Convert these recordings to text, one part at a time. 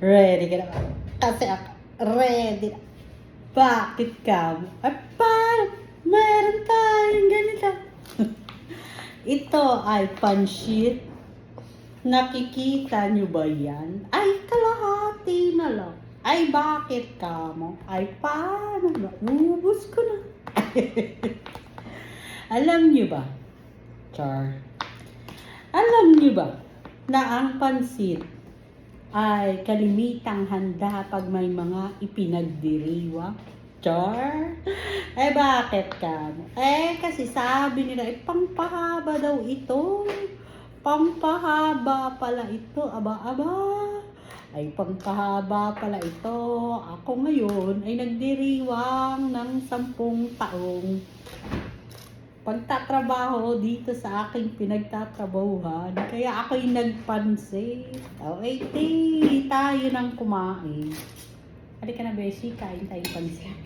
Ready ka na ba? Kasi ako, ready na. Bakit ka mo? Ay, paano? Meron tayong ganito. Ito ay pansit. Nakikita nyo ba yan? Ay, kalahati na lang. Ay, bakit ka mo? Ay, paano na? Ubus ko na. Alam nyo ba? Char. Alam nyo ba na ang pansit ay kalimitang handa pag may mga ipinagdiriwang? Char? Eh, bakit ka? Eh, kasi sabi nila, pampahaba daw ito. Pampahaba pala ito. Aba. Ay, pampahaba pala ito. Ako ngayon ay nagdiriwang ng 10 taong pagtatrabaho dito sa aking pinagtatrabahuhan. Kaya ako'y nagpansit. Okay, tayo nang kumain. Halika na, Beshi. Kain tayong pansit.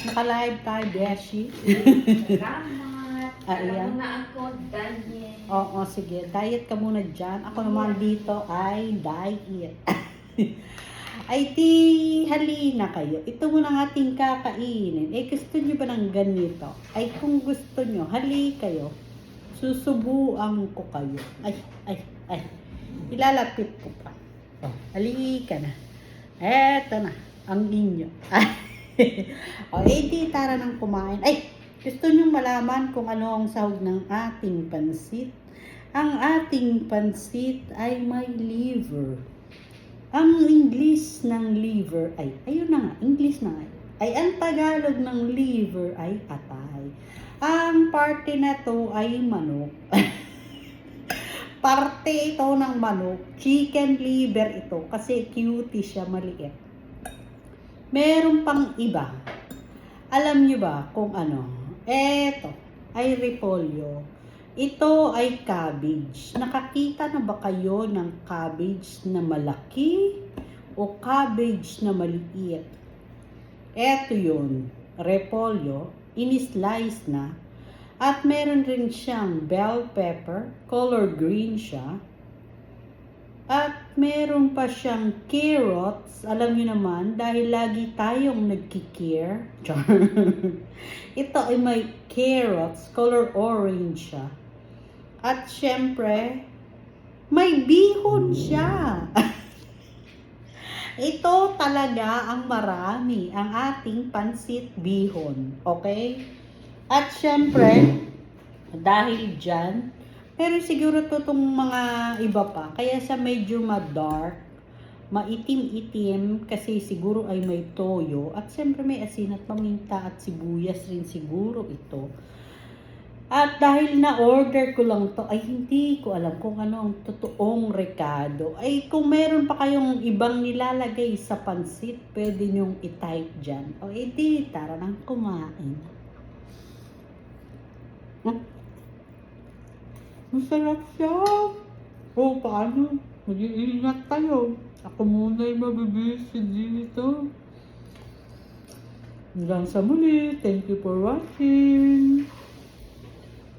Naka-live tayo, Beshi. Salamat. Ayan. Alam mo na ako, Daniel. Oo, sige. Diet ka muna dyan. Ako naman dito ay diet. Ay, halina kayo. Ito muna ang ating kakainin. Eh, gusto nyo ba ng ganito? Ay, kung gusto nyo, hali kayo. Susubuan ko kayo. Ay. Ilalapit ko pa. Oh, halika na. Eto na, ang inyo. O, di tara nang kumain. Ay, gusto nyo malaman kung ano ang sahog ng ating pansit? Ang ating pansit ay may liver. Ang English ng liver ay, ayun na nga, English na nga. Ay, ang Tagalog ng liver ay atay. Ang parte na to ay manok. Parte ito ng manok. Chicken liver ito kasi cutie siya, maliit. Meron pang iba. Alam nyo ba kung ano? Eto ay repolyo. Ito ay cabbage. Nakakita na ba kayo ng cabbage na malaki o cabbage na maliit? Eto yun, repolyo, in-slice na. At meron rin siyang bell pepper, color green siya. At meron pa siyang carrots. Alam niyo naman, dahil lagi tayong nagkikare. Ito ay may carrots, color orange siya. At syempre, may bihon siya. Ito talaga ang marami, ang ating pansit bihon. Okay? At syempre, dahil dyan, pero siguro to itong mga iba pa. Kaya sa medyo ma-dark, maitim-itim, kasi siguro ay may toyo. At syempre may asin at paminta at sibuyas rin siguro ito. At dahil na-order ko lang to, ay hindi ko alam kung ano ang totoong rekado. Ay kung meron pa kayong ibang nilalagay sa pansit, pwede nyong i-type dyan. O edi, tara nang kumain. Masarap siya. O, paano? Mag-iingat tayo. Ako muna ay mabibisi dito. Hanggang sa muli. Thank you for watching.